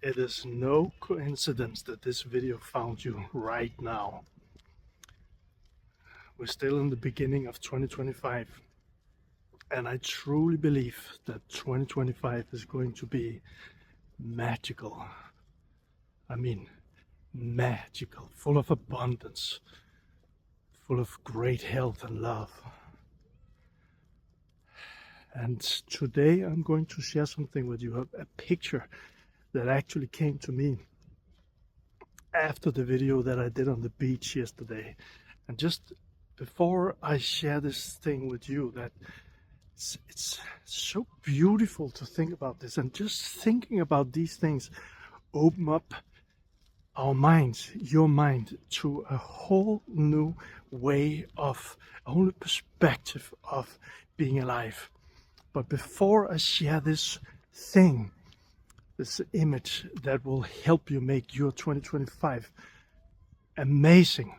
It is no coincidence that this video found you right now. We're still in the beginning of 2025, and I truly believe that 2025 is going to be magical. I mean, magical, full of abundance, full of great health and love. And today I'm going to share something with you, a picture that actually came to me after the video that I did on the beach yesterday. And just before I share this thing with you, that it's so beautiful to think about this, and just thinking about these things open up our minds, your mind, to a whole new way of, a whole new perspective of being alive. But before I share this thing, this image that will help you make your 2025 amazing,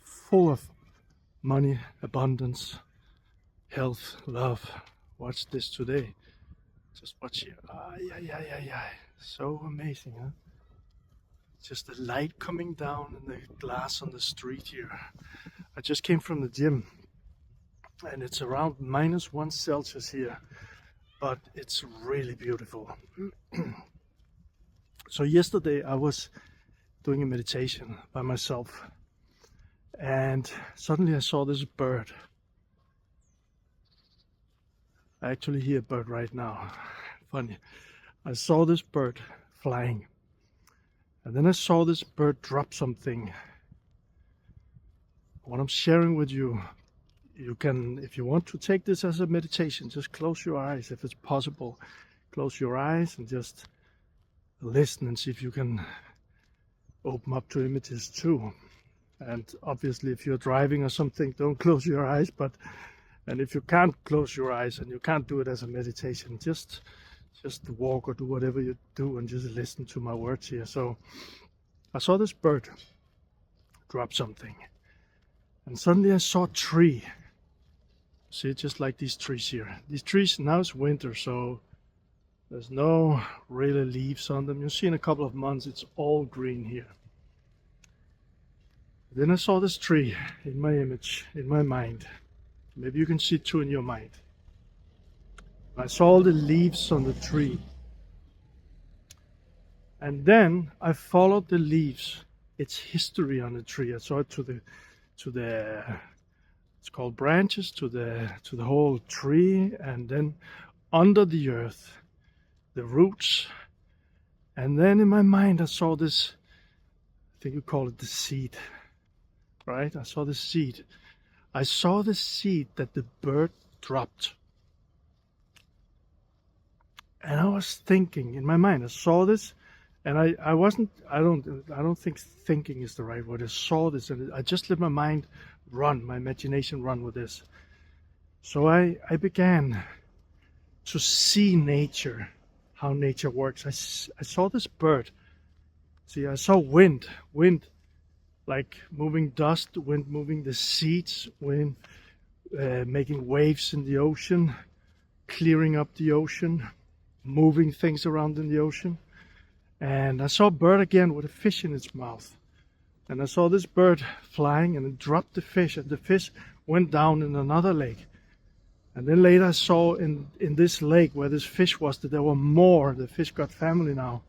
full of money, abundance, health, love. Watch this today. Just watch it. So amazing, huh? Just the light coming down and the glass on the street here. I just came from the gym, and it's around -1 Celsius here, but it's really beautiful. So yesterday I was doing a meditation by myself, and suddenly I saw this bird. I actually hear a bird right now. Funny. I saw this bird flying, and then I saw this bird drop something. What I'm sharing with you, you can, if you want to take this as a meditation, just close your eyes if it's possible. Close your eyes and just listen and see if you can open up to images too. And obviously if you're driving or something, don't close your eyes, and if you can't close your eyes and you can't do it as a meditation, just walk or do whatever you do and just listen to my words here. So I saw this bird drop something, and suddenly I saw a tree. See, just like these trees here. These trees, now it's winter, so there's no really leaves on them. You'll see in a couple of months it's all green here. Then I saw this tree in my image, in my mind. Maybe you can see it too in your mind. I saw all the leaves on the tree. And then I followed the leaves, its history on the tree. I saw it to the it's called branches, to the whole tree, and then under the earth, the roots. And then in my mind I saw this, I think you call it the seed, right? I saw the seed. I saw the seed that the bird dropped. And I was thinking in my mind, I saw this, and I don't think thinking is the right word. I saw this and I just let my mind run, my imagination run with this. So I began to see nature, how nature works. I saw this bird. See, I saw wind like moving dust, wind moving the seeds, wind making waves in the ocean, clearing up the ocean, moving things around in the ocean. And I saw a bird again with a fish in its mouth. And I saw this bird flying, and it dropped the fish, and the fish went down in another lake. And then later I saw in this lake where this fish was that there were more. The fish got family now.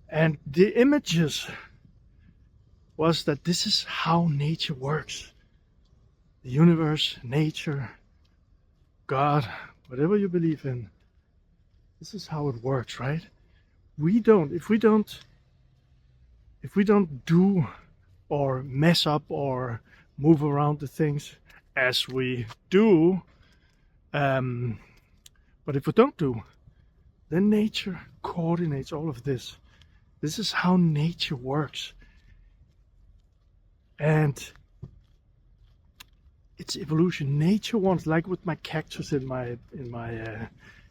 And the images was that this is how nature works. The universe, nature, God, whatever you believe in, this is how it works, right? If we don't do or mess up or move around the things as we do, but if we don't do, then nature coordinates all of this. This is how nature works. And it's evolution. Nature wants, like with my cactus in my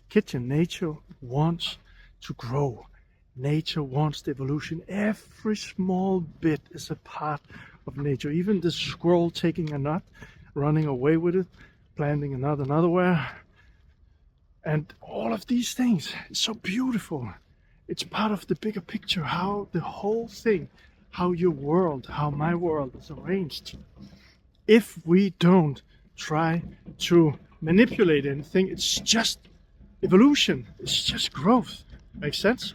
kitchen, nature wants to grow. Nature wants the evolution. Every small bit is a part of nature. Even the squirrel taking a nut, running away with it, planting another where. And all of these things, it's so beautiful. It's part of the bigger picture, how the whole thing, how your world, how my world is arranged. If we don't try to manipulate anything, it's just evolution, it's just growth. Makes sense?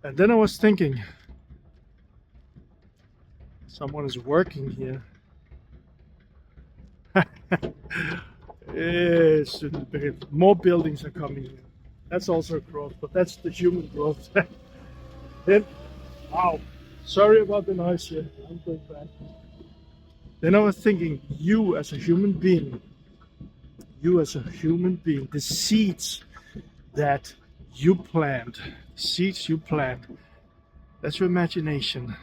And then I was thinking, someone is working here. Yes, more buildings are coming here. That's also growth, but that's the human growth. Then, wow, sorry about the noise here. I'm going back. Then I was thinking, you as a human being, the seeds that you plant, that's your imagination.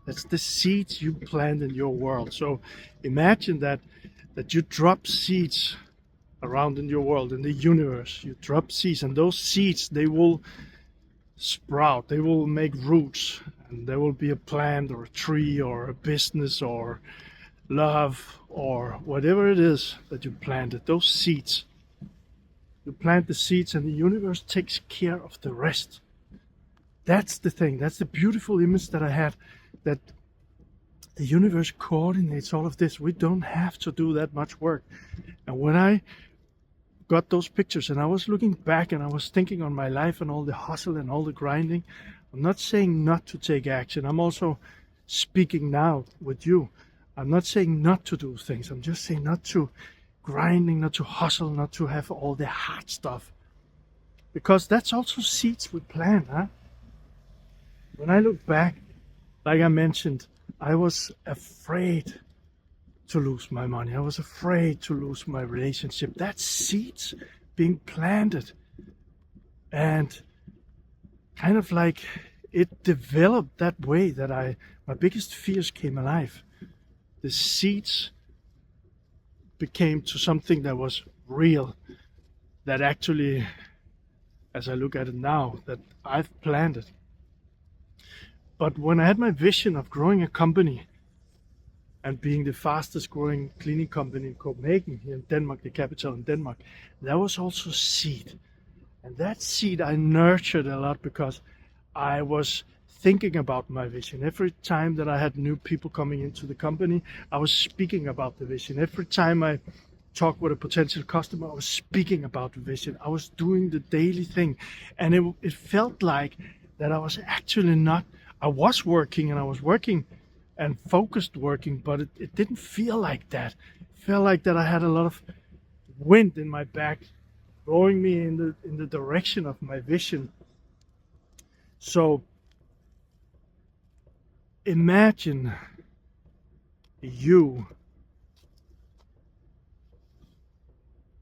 That's the seeds you plant in your world. So imagine that you drop seeds around in your world, in the universe. You drop seeds, and those seeds, they will sprout, they will make roots, and there will be a plant or a tree or a business or love or whatever it is that you planted. Those seeds, you plant the seeds, and the universe takes care of the rest. That's the thing. That's the beautiful image that I had, that the universe coordinates all of this. We don't have to do that much work. And when I got those pictures and I was looking back and I was thinking on my life and all the hustle and all the grinding, I'm not saying not to take action. I'm also speaking now with you. I'm not saying not to do things. I'm just saying not to grinding, not to hustle, not to have all the hard stuff. Because that's also seeds we plant, huh? When I look back, like I mentioned, I was afraid to lose my money. I was afraid to lose my relationship. That's seeds being planted. And kind of like it developed that way that my biggest fears came alive. The seeds became to something that was real, that actually, as I look at it now, that I've planted. But when I had my vision of growing a company and being the fastest growing cleaning company in Copenhagen, here in Denmark, the capital in Denmark, that was also seed. And that seed I nurtured a lot because I was thinking about my vision. Every time that I had new people coming into the company, I was speaking about the vision. Every time I talked with a potential customer, I was speaking about the vision. I was doing the daily thing. And it felt like that I was actually not, I was working and I was working and focused working, but it didn't feel like that. It felt like that I had a lot of wind in my back, blowing me in the direction of my vision. So imagine you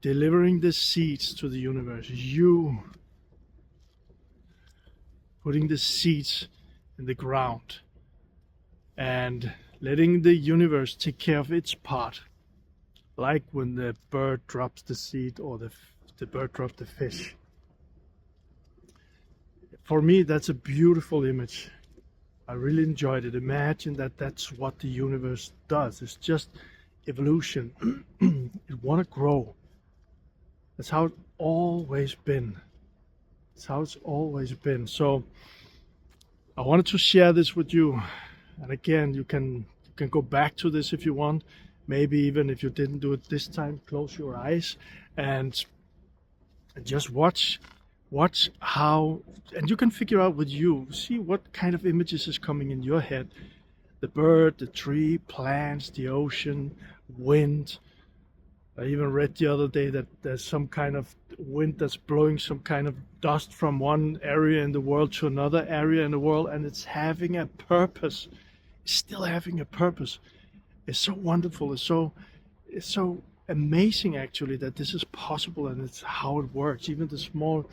delivering the seeds to the universe, you putting the seeds in the ground and letting the universe take care of its part, like when the bird drops the seed or the bird drops the fish. For me, that's a beautiful image. I really enjoyed it. Imagine that that's what the universe does. It's just evolution. It want to grow. That's how it's always been. It's how it's always been. So I wanted to share this with you. And again, you can go back to this if you want. Maybe even if you didn't do it this time, close your eyes and just watch how, and you can figure out with you, see what kind of images is coming in your head. The bird, the tree, plants, the ocean, wind. I even read the other day that there's some kind of wind that's blowing some kind of dust from one area in the world to another area in the world, and it's having a purpose. It's still having a purpose. It's so wonderful. It's so amazing actually that this is possible, and it's how it works. Even the small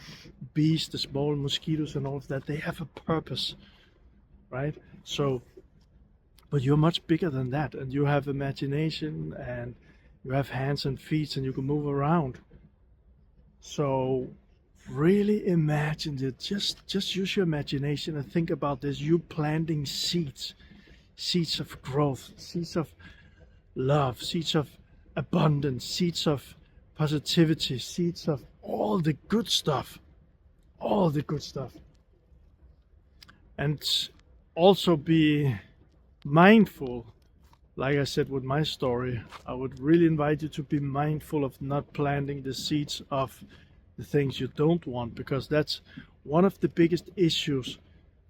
bees, the small mosquitoes and all of that, they have a purpose, right? So, but you're much bigger than that, and you have imagination and you have hands and feet and you can move around. So really imagine it. Just use your imagination and think about this. You planting seeds of growth, seeds of love, seeds of abundance, seeds of positivity, seeds of all the good stuff, all the good stuff. And also be mindful, like I said with my story, I would really invite you to be mindful of not planting the seeds of the things you don't want, because that's one of the biggest issues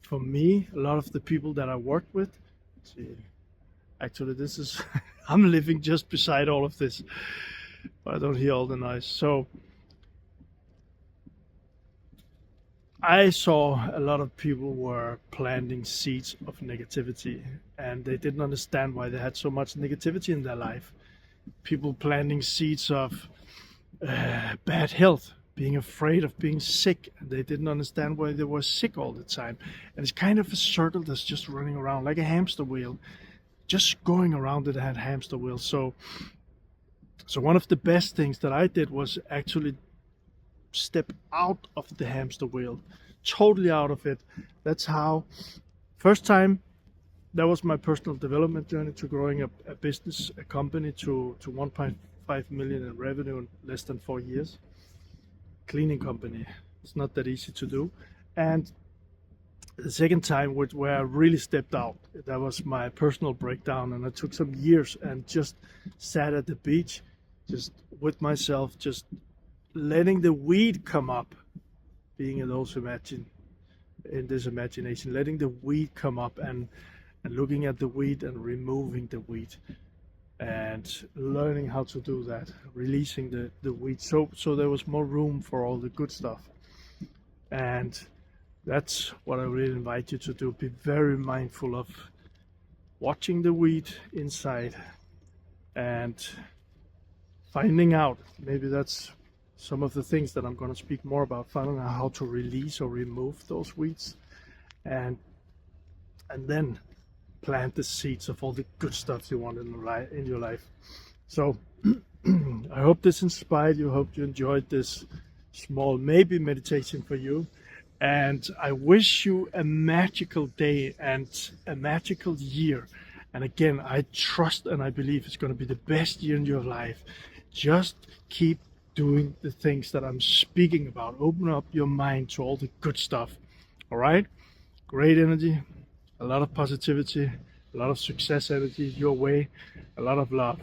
for me. A lot of the people that I work with, see, actually this is I'm living just beside all of this, but I don't hear all the noise. So I saw a lot of people were planting seeds of negativity, and they didn't understand why they had so much negativity in their life. People planting seeds of bad health, being afraid of being sick, and they didn't understand why they were sick all the time. And it's kind of a circle that's just running around like a hamster wheel, just going around in that hamster wheel. So one of the best things that I did was actually step out of the hamster wheel, totally out of it. That's how, first time, that was my personal development journey to growing a business, a company to 1.5 million in revenue in less than 4 years. Cleaning company. It's not that easy to do. And the second time, where I really stepped out, that was my personal breakdown, and I took some years and just sat at the beach, just with myself, just letting the weed come up, being in those in this imagination, letting the weed come up and looking at the weed and removing the weed, and learning how to do that, releasing the weed, so there was more room for all the good stuff. And that's what I really invite you to do. Be very mindful of watching the weed inside and finding out, maybe that's some of the things that I'm going to speak more about, finding out how to release or remove those weeds, and then plant the seeds of all the good stuff you want in your life. So I hope this inspired you. I hope you enjoyed this small maybe meditation for you. And I wish you a magical day and a magical year. And again, I trust and I believe it's going to be the best year in your life. Just keep doing the things that I'm speaking about. Open up your mind to all the good stuff. All right? Great energy, a lot of positivity, a lot of success energy your way, a lot of love.